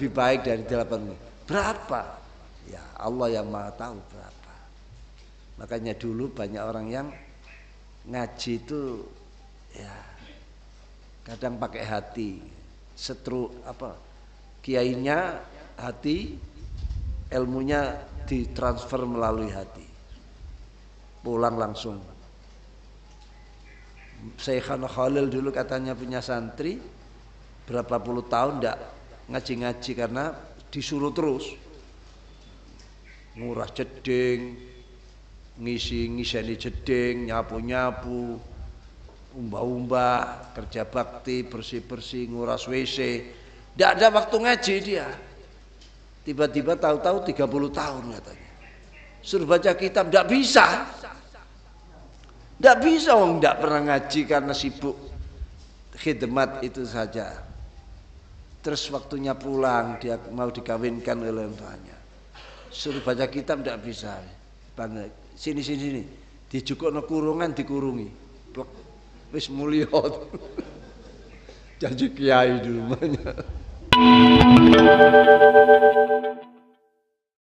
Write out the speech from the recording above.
lebih baik dari 8 berapa? Ya Allah yang maha tahu berapa. Makanya dulu banyak orang yang ngaji itu ya kadang pakai hati, kiainya hati, ilmunya ditransfer melalui hati, pulang langsung. Syekhana Khalil dulu katanya punya santri berapa puluh tahun ndak ngaji-ngaji karena disuruh terus ngurah jeding, ngisi-ngiseni jeding, nyapu-nyapu, umbah-umbah, kerja bakti, bersih-bersih, nguras WC. Ndak ada waktu ngaji dia. Tiba-tiba tahu-tahu 30 tahun katanya. Suruh baca kitab ndak bisa. Ndak bisa wong ndak pernah ngaji karena sibuk khidmat itu saja. Terus waktunya pulang dia mau dikawinkan oleh tuanya. Suruh baca kitab ndak bisa. Sini. Dijukukno kurungan dikurungi. Wis mulya. Janji kiai dulu banyak.